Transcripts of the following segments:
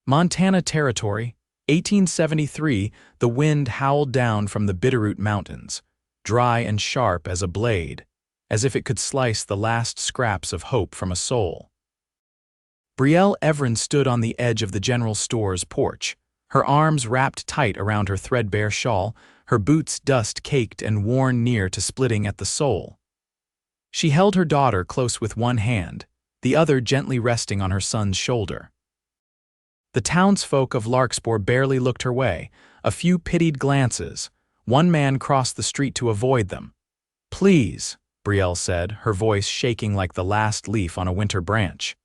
Montana Territory, 1873. The wind howled down from the Bitterroot Mountains, dry and sharp as a blade, as if it could slice the last scraps of hope from a soul. Brielle Evren stood on the edge of the general store's porch, her arms wrapped tight around her threadbare shawl, her boots dust-caked and worn near to splitting at the sole. She held her daughter close with one hand, the other gently resting on her son's shoulder. The townsfolk of Larkspur barely looked her way, a few pitied glances. One man crossed the street to avoid them. "Please," Brielle said, her voice shaking like the last leaf on a winter branch.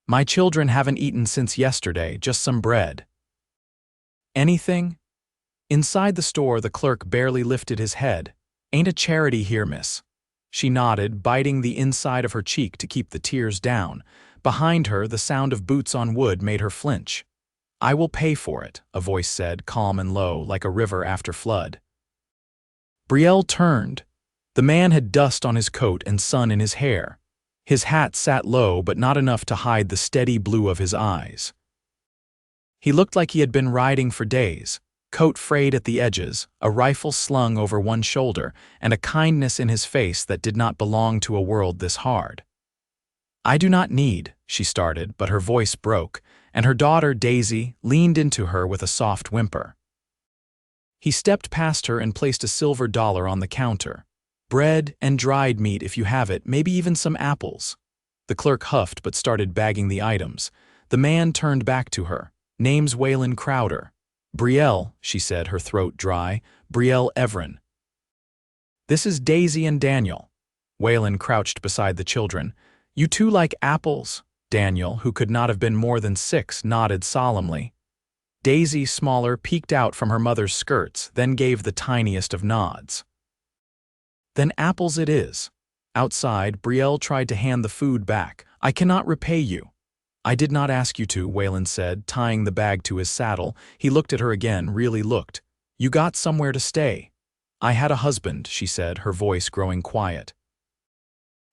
"My children haven't eaten since yesterday, just some bread." "Anything?" Inside the store, the clerk barely lifted his head. "Ain't a charity here, miss." She nodded, biting the inside of her cheek to keep the tears down. Behind her, the sound of boots on wood made her flinch. "I will pay for it," a voice said, calm and low, like a river after flood. Brielle turned. The man had dust on his coat and sun in his hair. His hat sat low, but not enough to hide the steady blue of his eyes. He looked like he had been riding for days, coat frayed at the edges, a rifle slung over one shoulder, and a kindness in his face that did not belong to a world this hard. "I do not need," she started, but her voice broke, and her daughter, Daisy, leaned into her with a soft whimper. He stepped past her and placed a silver dollar on the counter. "Bread and dried meat if you have it, maybe even some apples." The clerk huffed but started bagging the items. The man turned back to her. "Name's Waylen Crowder." "Brielle," she said, her throat dry. "Brielle Evren." "This is Daisy and Daniel." Waylen crouched beside the children. "You two like apples?" Daniel, who could not have been more than 6, nodded solemnly. Daisy, smaller, peeked out from her mother's skirts, then gave the tiniest of nods. "Then apples it is." Outside, Brielle tried to hand the food back. "I cannot repay you." "I did not ask you to," Waylen said, tying the bag to his saddle. He looked at her again, really looked. "You got somewhere to stay." "I had a husband," she said, her voice growing quiet.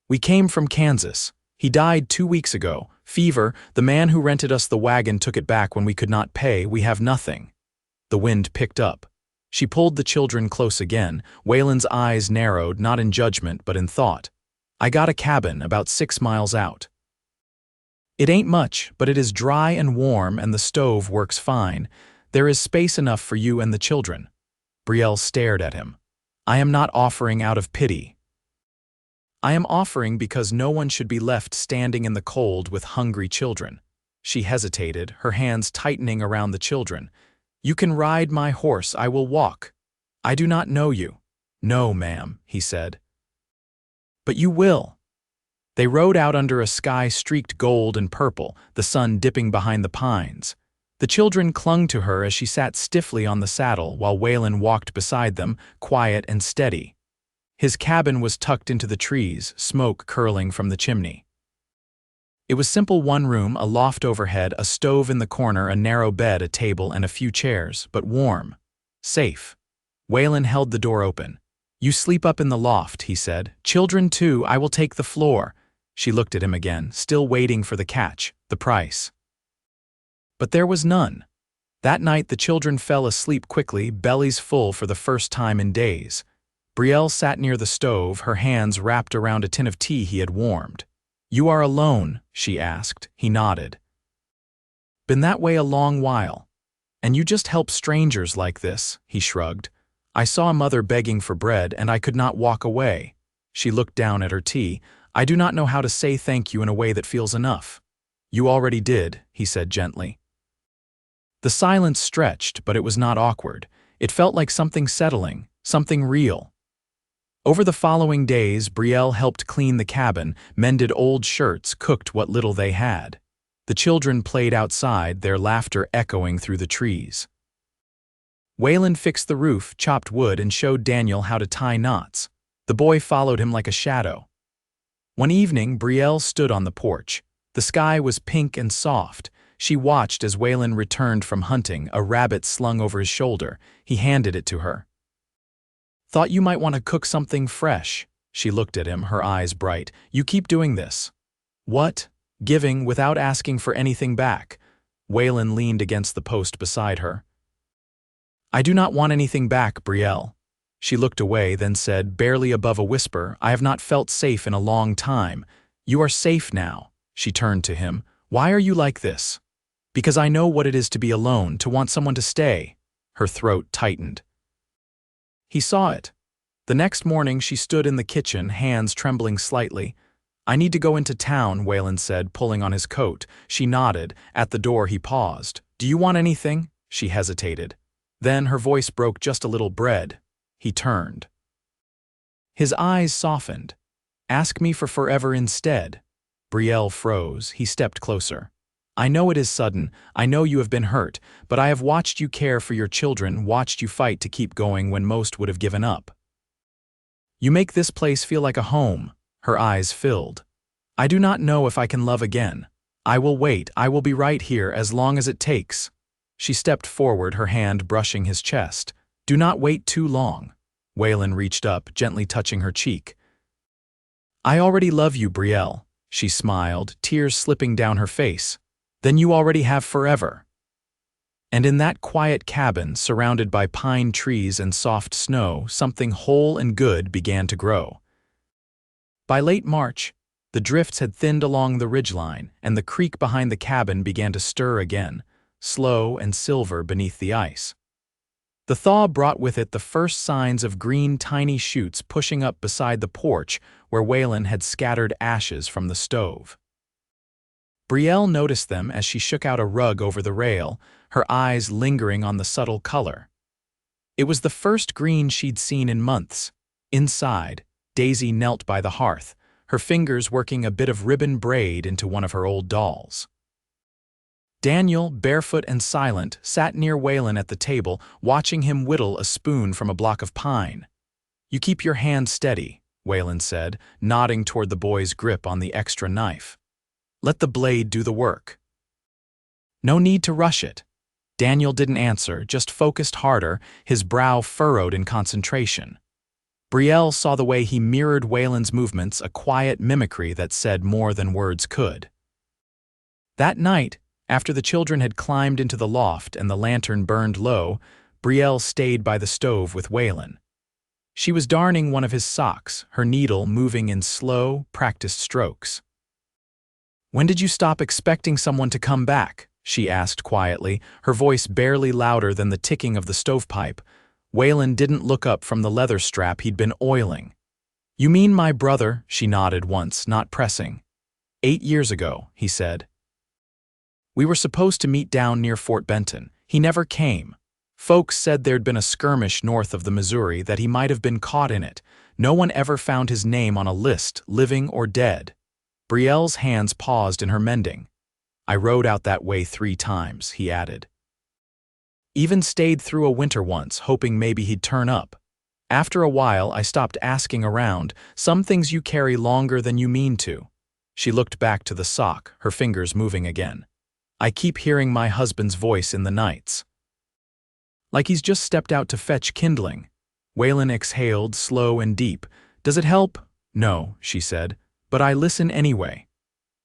"We came from Kansas. He died 2 weeks ago. Fever. The man who rented us the wagon took it back when we could not pay. We have nothing." The wind picked up. She pulled the children close again. Waylen's eyes narrowed, not in judgment, but in thought. "I got a cabin about 6 miles out. It ain't much, but it is dry and warm, and the stove works fine. There is space enough for you and the children." Brielle stared at him. "I am not offering out of pity. I am offering because no one should be left standing in the cold with hungry children." She hesitated, her hands tightening around the children. "You can ride my horse, I will walk. I do not know you." "No, ma'am," he said. "But you will." They rode out under a sky streaked gold and purple, the sun dipping behind the pines. The children clung to her as she sat stiffly on the saddle while Waylen walked beside them, quiet and steady. His cabin was tucked into the trees, smoke curling from the chimney. It was simple: one room, a loft overhead, a stove in the corner, a narrow bed, a table, and a few chairs, but warm. Safe. Waylen held the door open. "You sleep up in the loft," he said. "Children too, I will take the floor." She looked at him again, still waiting for the catch, the price. But there was none. That night the children fell asleep quickly, bellies full for the first time in days. Brielle sat near the stove, her hands wrapped around a tin of tea he had warmed. "You are alone?" she asked. He nodded. "Been that way a long while. And you just help strangers like this," he shrugged. "I saw a mother begging for bread, and I could not walk away." She looked down at her tea. "I do not know how to say thank you in a way that feels enough." "You already did," he said gently. The silence stretched, but it was not awkward. It felt like something settling, something real. Over the following days, Brielle helped clean the cabin, mended old shirts, cooked what little they had. The children played outside, their laughter echoing through the trees. Waylen fixed the roof, chopped wood, and showed Daniel how to tie knots. The boy followed him like a shadow. One evening, Brielle stood on the porch. The sky was pink and soft. She watched as Waylen returned from hunting, a rabbit slung over his shoulder. He handed it to her. "Thought you might want to cook something fresh." She looked at him, her eyes bright. "You keep doing this." "What?" "Giving without asking for anything back." Waylen leaned against the post beside her. "I do not want anything back, Brielle." She looked away, then said, barely above a whisper, "I have not felt safe in a long time. You are safe now." She turned to him. "Why are you like this?" "Because I know what it is to be alone, to want someone to stay." Her throat tightened. He saw it. The next morning she stood in the kitchen, hands trembling slightly. "I need to go into town," Waylen said, pulling on his coat. She nodded. At the door he paused. "Do you want anything?" She hesitated. Then her voice broke just a little. "Bread." He turned. His eyes softened. "Ask me for forever instead." Brielle froze. He stepped closer. "I know it is sudden. I know you have been hurt, but I have watched you care for your children, watched you fight to keep going when most would have given up. You make this place feel like a home." Her eyes filled. "I do not know if I can love again. I will wait. I will be right here as long as it takes." She stepped forward, her hand brushing his chest. "Do not wait too long." Waylen reached up, gently touching her cheek. "I already love you, Brielle." She smiled, tears slipping down her face. "Then you already have forever." And in that quiet cabin, surrounded by pine trees and soft snow, something whole and good began to grow. By late March, the drifts had thinned along the ridgeline, and the creek behind the cabin began to stir again, slow and silver beneath the ice. The thaw brought with it the first signs of green tiny shoots pushing up beside the porch where Waylen had scattered ashes from the stove. Brielle noticed them as she shook out a rug over the rail, her eyes lingering on the subtle color. It was the first green she'd seen in months. Inside, Daisy knelt by the hearth, her fingers working a bit of ribbon braid into one of her old dolls. Daniel, barefoot and silent, sat near Waylen at the table, watching him whittle a spoon from a block of pine. "You keep your hand steady," Waylen said, nodding toward the boy's grip on the extra knife. "Let the blade do the work." "No need to rush it." Daniel didn't answer, just focused harder, his brow furrowed in concentration. Brielle saw the way he mirrored Waylen's movements, a quiet mimicry that said more than words could. That night, after the children had climbed into the loft and the lantern burned low, Brielle stayed by the stove with Waylen. She was darning one of his socks, her needle moving in slow, practiced strokes. "When did you stop expecting someone to come back?" she asked quietly, her voice barely louder than the ticking of the stovepipe. Waylen didn't look up from the leather strap he'd been oiling. "You mean my brother?" She nodded once, not pressing. 8 years ago, he said. "We were supposed to meet down near Fort Benton. He never came. Folks said there'd been a skirmish north of the Missouri, that he might have been caught in it. No one ever found his name on a list, living or dead." Brielle's hands paused in her mending. "I rode out that way 3 times, he added. "Even stayed through a winter once, hoping maybe he'd turn up. After a while, I stopped asking around. Some things you carry longer than you mean to." She looked back to the sock, her fingers moving again. "I keep hearing my husband's voice in the nights. Like he's just stepped out to fetch kindling." Waylen exhaled, slow and deep. "Does it help?" "No," she said, "but I listen anyway."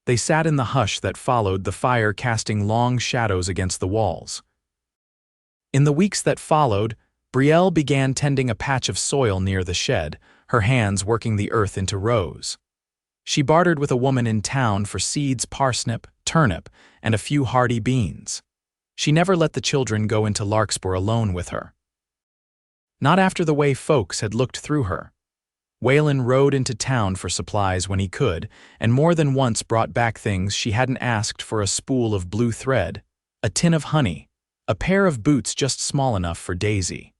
They sat in the hush that followed, the fire casting long shadows against the walls. In the weeks that followed, Brielle began tending a patch of soil near the shed, her hands working the earth into rows. She bartered with a woman in town for seeds, parsnip, turnip, and a few hardy beans. She never let the children go into Larkspur alone with her. Not after the way folks had looked through her. Waylen rode into town for supplies when he could, and more than once brought back things she hadn't asked for: a spool of blue thread, a tin of honey, a pair of boots just small enough for Daisy.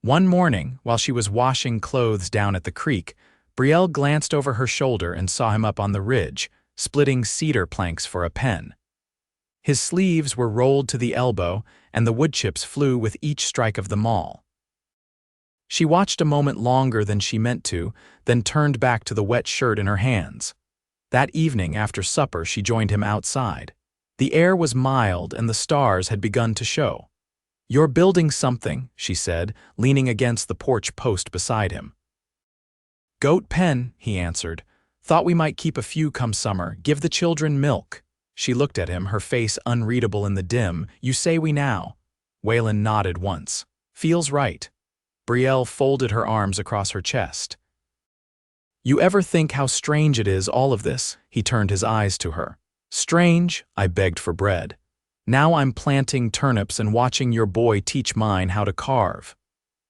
One morning, while she was washing clothes down at the creek, Brielle glanced over her shoulder and saw him up on the ridge, splitting cedar planks for a pen. His sleeves were rolled to the elbow, and the wood chips flew with each strike of the maul. She watched a moment longer than she meant to, then turned back to the wet shirt in her hands. That evening, after supper, she joined him outside. The air was mild and the stars had begun to show. "You're building something," she said, leaning against the porch post beside him. "Goat pen," he answered. "Thought we might keep a few come summer, give the children milk." She looked at him, her face unreadable in the dim. "You say we now." Waylen nodded once. "Feels right." Brielle folded her arms across her chest. "You ever think how strange it is, all of this?" He turned his eyes to her. "Strange?" I begged for bread. "Now I'm planting turnips and watching your boy teach mine how to carve."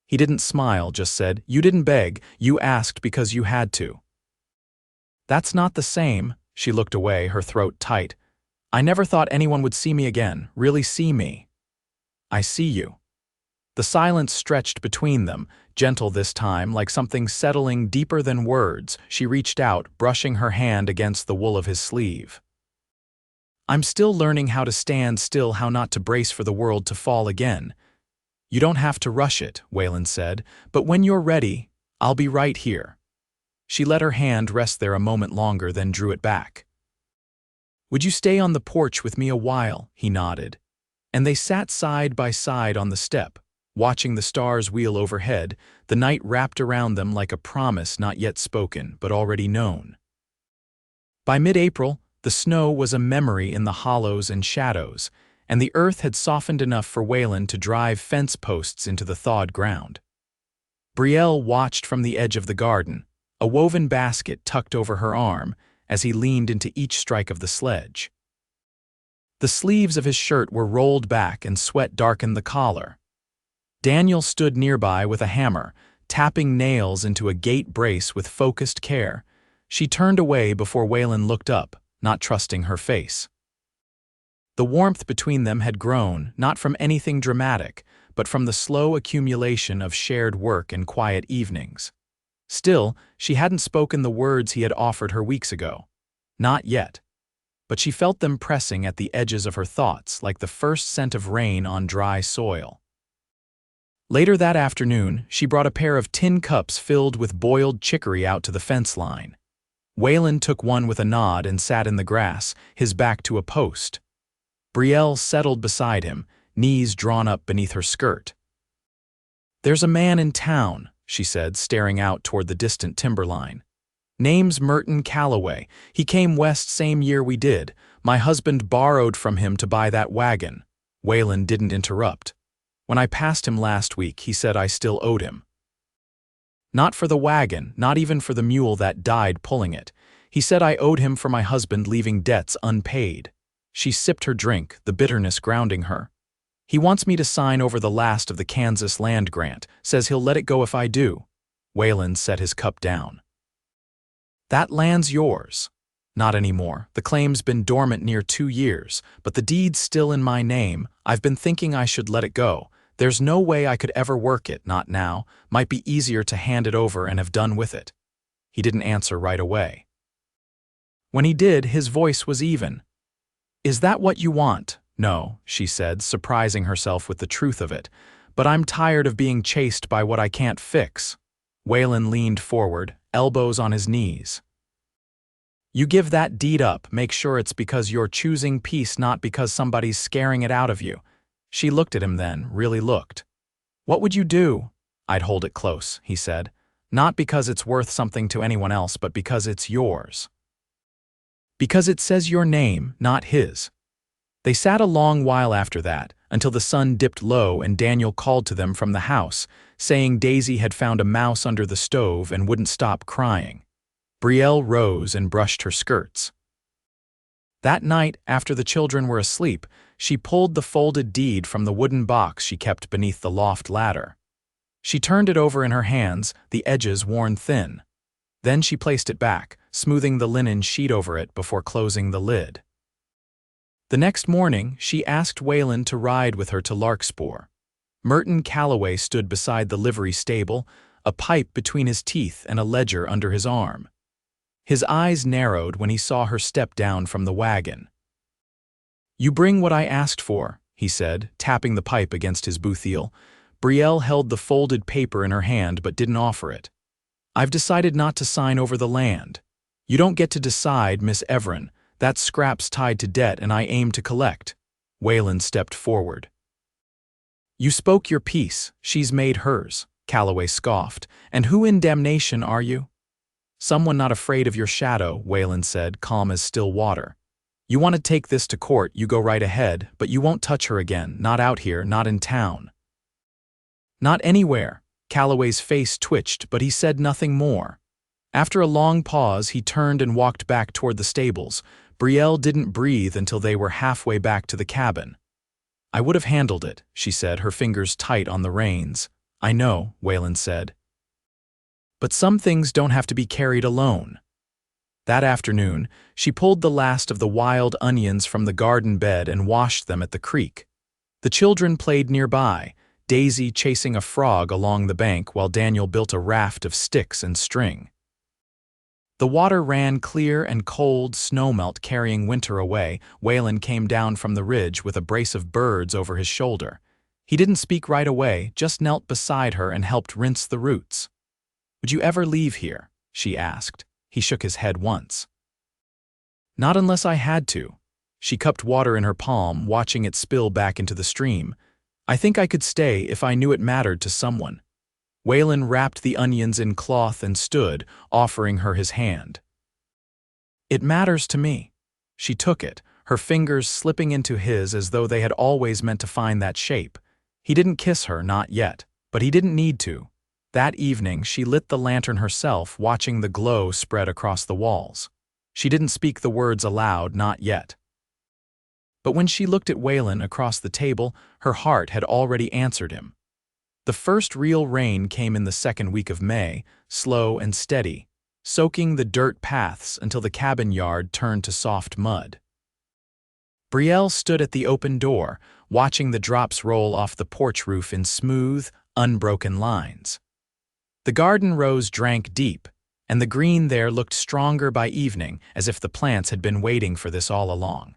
He didn't smile, just said, "You didn't beg, you asked because you had to." "That's not the same." She looked away, her throat tight. "I never thought anyone would see me again, really see me." "I see you." The silence stretched between them, gentle this time, like something settling deeper than words. She reached out, brushing her hand against the wool of his sleeve. "I'm still learning how to stand still, how not to brace for the world to fall again." "You don't have to rush it," Waylen said, "but when you're ready, I'll be right here." She let her hand rest there a moment longer, then drew it back. "Would you stay on the porch with me a while?" He nodded. And they sat side by side on the step, watching the stars wheel overhead, the night wrapped around them like a promise not yet spoken, but already known. By mid-April, the snow was a memory in the hollows and shadows, and the earth had softened enough for Waylen to drive fence posts into the thawed ground. Brielle watched from the edge of the garden, a woven basket tucked over her arm, as he leaned into each strike of the sledge. The sleeves of his shirt were rolled back and sweat darkened the collar. Daniel stood nearby with a hammer, tapping nails into a gate brace with focused care. She turned away before Waylen looked up, not trusting her face. The warmth between them had grown, not from anything dramatic, but from the slow accumulation of shared work and quiet evenings. Still, she hadn't spoken the words he had offered her weeks ago. Not yet. But she felt them pressing at the edges of her thoughts, like the first scent of rain on dry soil. Later that afternoon, she brought a pair of tin cups filled with boiled chicory out to the fence line. Waylen took one with a nod and sat in the grass, his back to a post. Brielle settled beside him, knees drawn up beneath her skirt. "There's a man in town," she said, staring out toward the distant timberline. "Name's Merton Calloway. He came west same year we did. My husband borrowed from him to buy that wagon." Waylen didn't interrupt. "When I passed him last week, he said I still owed him." "Not for the wagon, not even for the mule that died pulling it. He said I owed him for my husband leaving debts unpaid." She sipped her drink, the bitterness grounding her. "He wants me to sign over the last of the Kansas land grant, says he'll let it go if I do." Waylen set his cup down. "That land's yours." "Not anymore. The claim's been dormant near 2 years, but the deed's still in my name. I've been thinking I should let it go. There's no way I could ever work it, not now. Might be easier to hand it over and have done with it." He didn't answer right away. When he did, his voice was even. "Is that what you want?" "No," she said, surprising herself with the truth of it. "But I'm tired of being chased by what I can't fix." Waylen leaned forward, elbows on his knees. "You give that deed up, make sure it's because you're choosing peace, not because somebody's scaring it out of you." She looked at him then, really looked. "What would you do?" "I'd hold it close," he said. "Not because it's worth something to anyone else, but because it's yours. Because it says your name, not his." They sat a long while after that, until the sun dipped low and Daniel called to them from the house, saying Daisy had found a mouse under the stove and wouldn't stop crying. Brielle rose and brushed her skirts. That night, after the children were asleep, she pulled the folded deed from the wooden box she kept beneath the loft ladder. She turned it over in her hands, the edges worn thin. Then she placed it back, smoothing the linen sheet over it before closing the lid. The next morning, she asked Waylen to ride with her to Larkspur. Merton Calloway stood beside the livery stable, a pipe between his teeth and a ledger under his arm. His eyes narrowed when he saw her step down from the wagon. "You bring what I asked for," he said, tapping the pipe against his boothiel. Brielle held the folded paper in her hand but didn't offer it. "I've decided not to sign over the land. You don't get to decide, Miss Evren. That scrap's tied to debt and I aim to collect." Waylen stepped forward. "You spoke your piece, she's made hers," Calloway scoffed. "And who in damnation are you?" "Someone not afraid of your shadow," Waylen said, calm as still water. You want to take this to court, you go right ahead, but you won't touch her again, not out here, not in town. Not anywhere. Calloway's face twitched, but he said nothing more. After a long pause, he turned and walked back toward the stables. Brielle didn't breathe until they were halfway back to the cabin. I would have handled it, she said, her fingers tight on the reins. I know, Waylen said. But some things don't have to be carried alone. That afternoon, she pulled the last of the wild onions from the garden bed and washed them at the creek. The children played nearby, Daisy chasing a frog along the bank while Daniel built a raft of sticks and string. The water ran clear and cold, snowmelt carrying winter away. Waylen came down from the ridge with a brace of birds over his shoulder. He didn't speak right away, just knelt beside her and helped rinse the roots. Would you ever leave here? She asked. He shook his head once. Not unless I had to. She cupped water in her palm, watching it spill back into the stream. I think I could stay if I knew it mattered to someone. Waylen wrapped the onions in cloth and stood, offering her his hand. It matters to me. She took it, her fingers slipping into his as though they had always meant to find that shape. He didn't kiss her, not yet, but he didn't need to. That evening, she lit the lantern herself, watching the glow spread across the walls. She didn't speak the words aloud, not yet. But when she looked at Waylen across the table, her heart had already answered him. The first real rain came in the second week of May, slow and steady, soaking the dirt paths until the cabin yard turned to soft mud. Brielle stood at the open door, watching the drops roll off the porch roof in smooth, unbroken lines. The garden rose drank deep, and the green there looked stronger by evening, as if the plants had been waiting for this all along.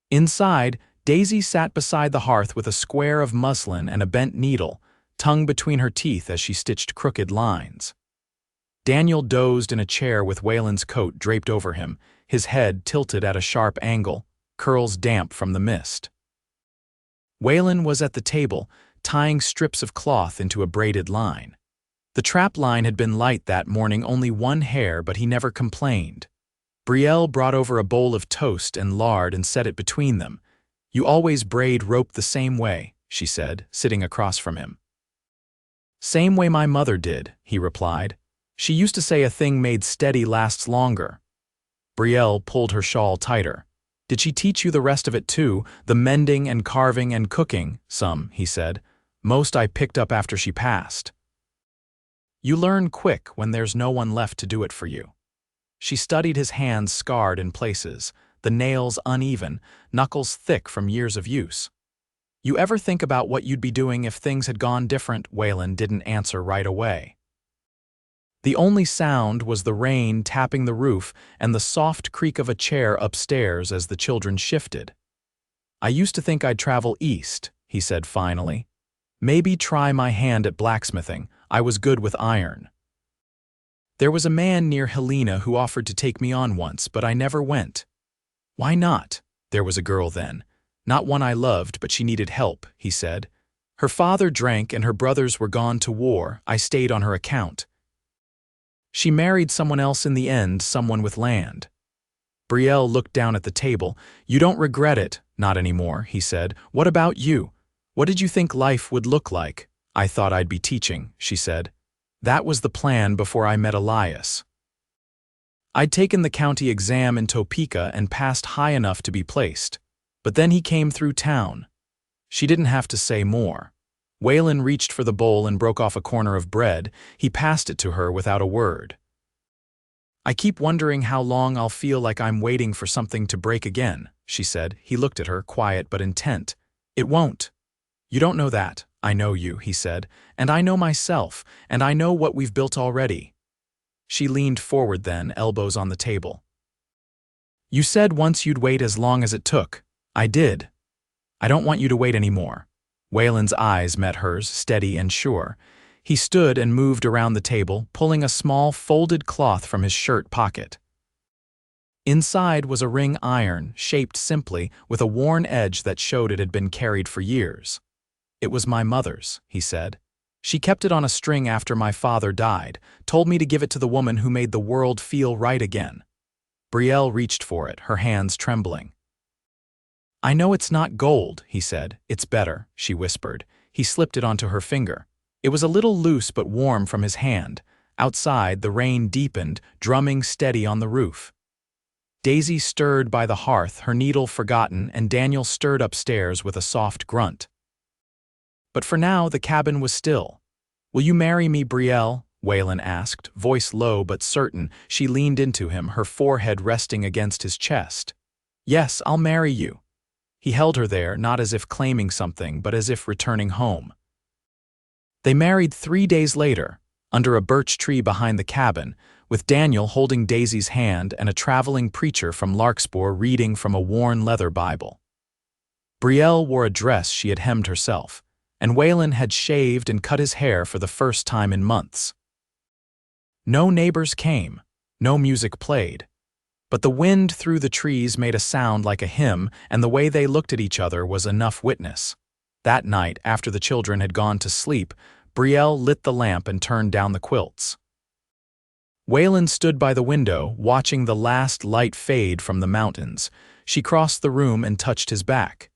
Inside, Daisy sat beside the hearth with a square of muslin and a bent needle, tongue between her teeth as she stitched crooked lines. Daniel dozed in a chair with Waylen's coat draped over him, his head tilted at a sharp angle, curls damp from the mist. Waylen was at the table, tying strips of cloth into a braided line. The trap line had been light that morning, only one hair, but he never complained. Brielle brought over a bowl of toast and lard and set it between them. You always braid rope the same way, she said, sitting across from him. Same way my mother did, he replied. She used to say a thing made steady lasts longer. Brielle pulled her shawl tighter. Did she teach you the rest of it too, the mending and carving and cooking? Some, he said. Most I picked up after she passed. You learn quick when there's no one left to do it for you. She studied his hands scarred in places, the nails uneven, knuckles thick from years of use. You ever think about what you'd be doing if things had gone different? Waylen didn't answer right away. The only sound was the rain tapping the roof and the soft creak of a chair upstairs as the children shifted. I used to think I'd travel east, he said finally. Maybe try my hand at blacksmithing. I was good with iron. There was a man near Helena who offered to take me on once, but I never went. Why not? There was a girl then. Not one I loved, but she needed help, he said. Her father drank and her brothers were gone to war. I stayed on her account. She married someone else in the end, someone with land. Brielle looked down at the table. You don't regret it? Not anymore, he said. What about you? What did you think life would look like? I thought I'd be teaching, she said. That was the plan before I met Elias. I'd taken the county exam in Topeka and passed high enough to be placed. But then he came through town. She didn't have to say more. Waylen reached for the bowl and broke off a corner of bread. He passed it to her without a word. I keep wondering how long I'll feel like I'm waiting for something to break again, she said. He looked at her, quiet but intent. It won't. You don't know that. I know you, he said. And I know myself, and I know what we've built already. She leaned forward then, elbows on the table. You said once you'd wait as long as it took. I did. I don't want you to wait anymore. Waylen's eyes met hers, steady and sure. He stood and moved around the table, pulling a small folded cloth from his shirt pocket. Inside was a ring iron, shaped simply, with a worn edge that showed it had been carried for years. It was my mother's, he said. She kept it on a string after my father died, told me to give it to the woman who made the world feel right again. Brielle reached for it, her hands trembling. "I know it's not gold," he said. "It's better," she whispered. He slipped it onto her finger. It was a little loose but warm from his hand. Outside, the rain deepened, drumming steady on the roof. Daisy stirred by the hearth, her needle forgotten, and Daniel stirred upstairs with a soft grunt. But for now, the cabin was still. "Will you marry me, Brielle?" Waylen asked, voice low but certain. She leaned into him, her forehead resting against his chest. "Yes, I'll marry you." He held her there, not as if claiming something, but as if returning home. They married 3 days later, under a birch tree behind the cabin, with Daniel holding Daisy's hand and a traveling preacher from Larkspur reading from a worn leather Bible. Brielle wore a dress she had hemmed herself, and Waylen had shaved and cut his hair for the first time in months. No neighbors came, no music played, but the wind through the trees made a sound like a hymn, and the way they looked at each other was enough witness. That night, after the children had gone to sleep, Brielle lit the lamp and turned down the quilts. Waylen stood by the window, watching the last light fade from the mountains. She crossed the room and touched his back.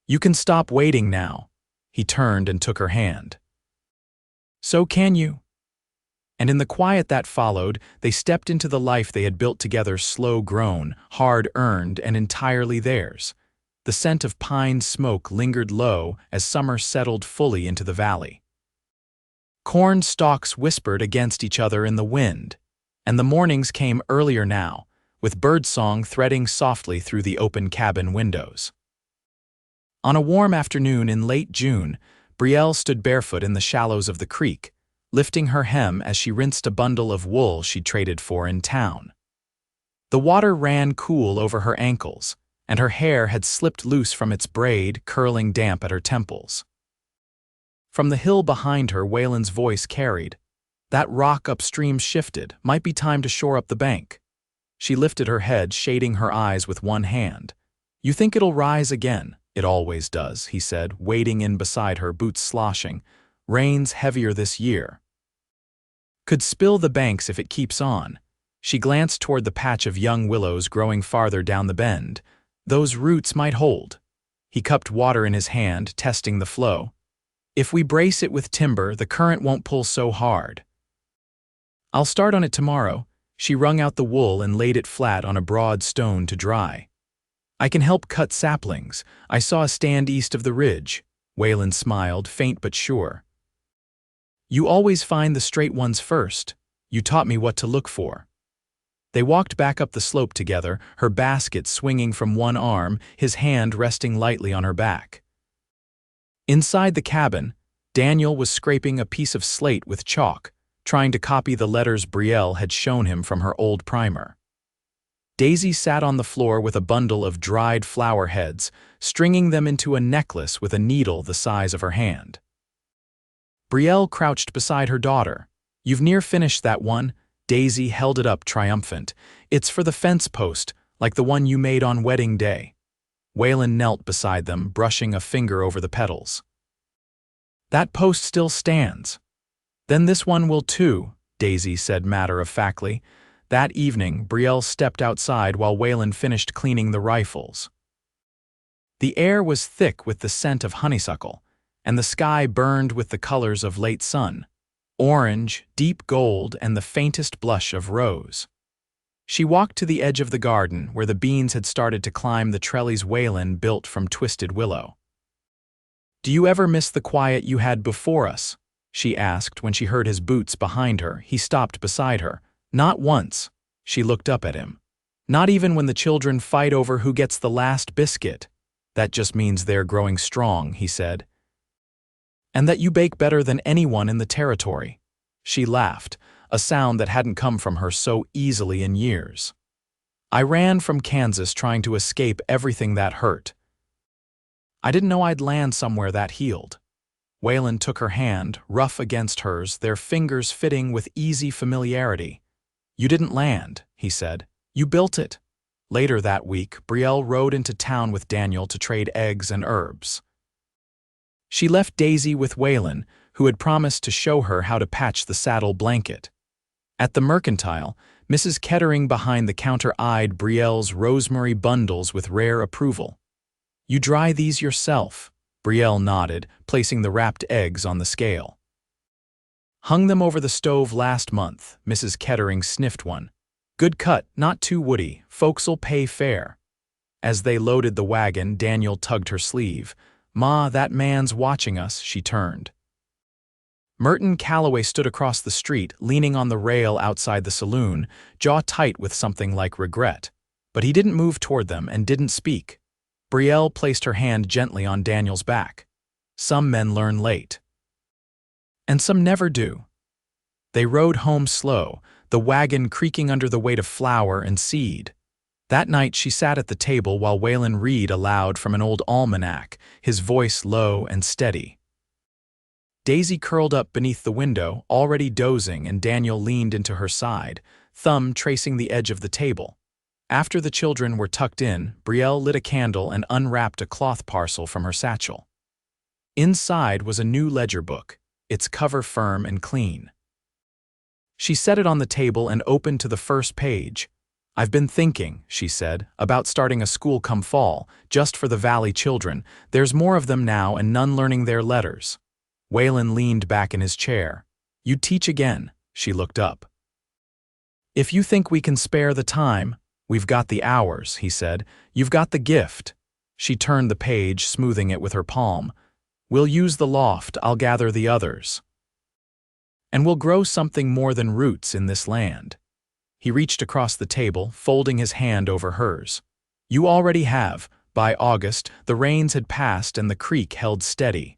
"You can stop waiting now." He turned and took her hand. "So can you." And in the quiet that followed, they stepped into the life they had built together, slow-grown, hard-earned, and entirely theirs. The scent of pine smoke lingered low as summer settled fully into the valley. Corn stalks whispered against each other in the wind, and the mornings came earlier now, with birdsong threading softly through the open cabin windows. On a warm afternoon in late June, Brielle stood barefoot in the shallows of the creek, lifting her hem as she rinsed a bundle of wool she'd traded for in town. The water ran cool over her ankles, and her hair had slipped loose from its braid, curling damp at her temples. From the hill behind her, Waylen's voice carried. "That rock upstream shifted. Might be time to shore up the bank." She lifted her head, shading her eyes with one hand. "You think it'll rise again?" "It always does," he said, wading in beside her, boots sloshing. "Rain's heavier this year. Could spill the banks if it keeps on." She glanced toward the patch of young willows growing farther down the bend. "Those roots might hold." He cupped water in his hand, testing the flow. "If we brace it with timber, the current won't pull so hard." "I'll start on it tomorrow." She wrung out the wool and laid it flat on a broad stone to dry. "I can help cut saplings. I saw a stand east of the ridge." Waylen smiled, faint but sure. "You always find the straight ones first. You taught me what to look for." They walked back up the slope together, her basket swinging from one arm, his hand resting lightly on her back. Inside the cabin, Daniel was scraping a piece of slate with chalk, trying to copy the letters Brielle had shown him from her old primer. Daisy sat on the floor with a bundle of dried flower heads, stringing them into a necklace with a needle the size of her hand. Brielle crouched beside her daughter. "You've near finished that one." Daisy held it up triumphant. "It's for the fence post, like the one you made on wedding day." Waylen knelt beside them, brushing a finger over the petals. "That post still stands." "Then this one will too," Daisy said matter-of-factly. That evening, Brielle stepped outside while Waylen finished cleaning the rifles. The air was thick with the scent of honeysuckle, and the sky burned with the colors of late sun, orange, deep gold, and the faintest blush of rose. She walked to the edge of the garden where the beans had started to climb the trellis Waylen built from twisted willow. "Do you ever miss the quiet you had before us?" she asked when she heard his boots behind her. He stopped beside her. "Not once." She looked up at him. "Not even when the children fight over who gets the last biscuit." "That just means they're growing strong," he said. "And that you bake better than anyone in the territory." She laughed, a sound that hadn't come from her so easily in years. "I ran from Kansas trying to escape everything that hurt. I didn't know I'd land somewhere that healed." Waylen took her hand, rough against hers, their fingers fitting with easy familiarity. "You didn't land," he said. "You built it." Later that week, Brielle rode into town with Daniel to trade eggs and herbs. She left Daisy with Waylen, who had promised to show her how to patch the saddle blanket. At the mercantile, Mrs. Kettering behind the counter eyed Brielle's rosemary bundles with rare approval. "You dry these yourself," Brielle nodded, placing the wrapped eggs on the scale. "Hung them over the stove last month," Mrs. Kettering sniffed one. "Good cut, not too woody, folks'll pay fair." As they loaded the wagon, Daniel tugged her sleeve. "Ma, that man's watching us," she turned. Merton Calloway stood across the street, leaning on the rail outside the saloon, jaw tight with something like regret. But he didn't move toward them and didn't speak. Brielle placed her hand gently on Daniel's back. "Some men learn late. And some never do." They rode home slow, the wagon creaking under the weight of flour and seed. That night she sat at the table while Waylen read aloud from an old almanac, his voice low and steady. Daisy curled up beneath the window, already dozing, and Daniel leaned into her side, thumb tracing the edge of the table. After the children were tucked in, Brielle lit a candle and unwrapped a cloth parcel from her satchel. Inside was a new ledger book, its cover firm and clean. She set it on the table and opened to the first page. "I've been thinking," she said, "about starting a school come fall, just for the Valley children. There's more of them now and none learning their letters." Waylen leaned back in his chair. "You teach again," she looked up. "If you think we can spare the time, we've got the hours," he said. "You've got the gift." She turned the page, smoothing it with her palm. "We'll use the loft, I'll gather the others. And we'll grow something more than roots in this land." He reached across the table, folding his hand over hers. "You already have. By August, the rains had passed and the creek held steady."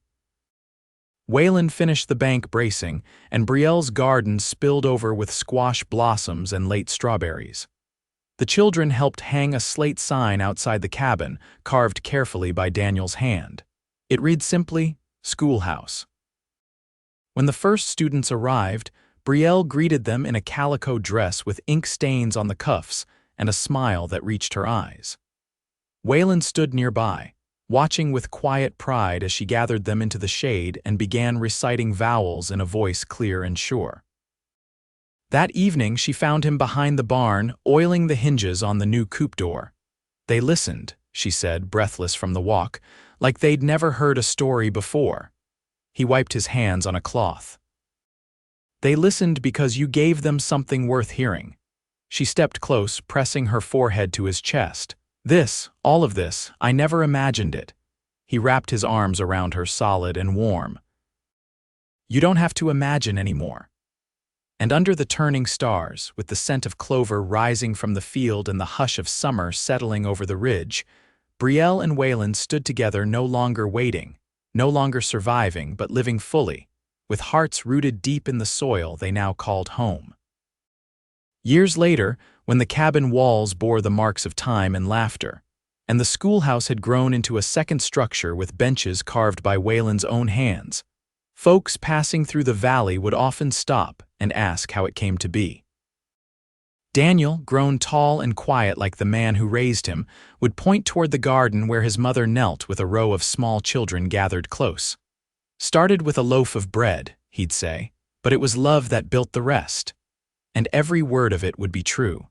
Waylen finished the bank bracing, and Brielle's garden spilled over with squash blossoms and late strawberries. The children helped hang a slate sign outside the cabin, carved carefully by Daniel's hand. It read simply, "Schoolhouse." When the first students arrived, Brielle greeted them in a calico dress with ink stains on the cuffs and a smile that reached her eyes. Waylen stood nearby, watching with quiet pride as she gathered them into the shade and began reciting vowels in a voice clear and sure. That evening she found him behind the barn, oiling the hinges on the new coop door. "They listened," she said, breathless from the walk, "like they'd never heard a story before." He wiped his hands on a cloth. "They listened because you gave them something worth hearing." She stepped close, pressing her forehead to his chest. All of this, I never imagined it." He wrapped his arms around her, solid and warm. "You don't have to imagine anymore." And under the turning stars, with the scent of clover rising from the field and the hush of summer settling over the ridge, Brielle and Waylen stood together, no longer waiting, no longer surviving, but living fully, with hearts rooted deep in the soil they now called home. Years later, when the cabin walls bore the marks of time and laughter, and the schoolhouse had grown into a second structure with benches carved by Waylen's own hands, folks passing through the valley would often stop and ask how it came to be. Daniel, grown tall and quiet like the man who raised him, would point toward the garden where his mother knelt with a row of small children gathered close. "Started with a loaf of bread," he'd say, "but it was love that built the rest." And every word of it would be true.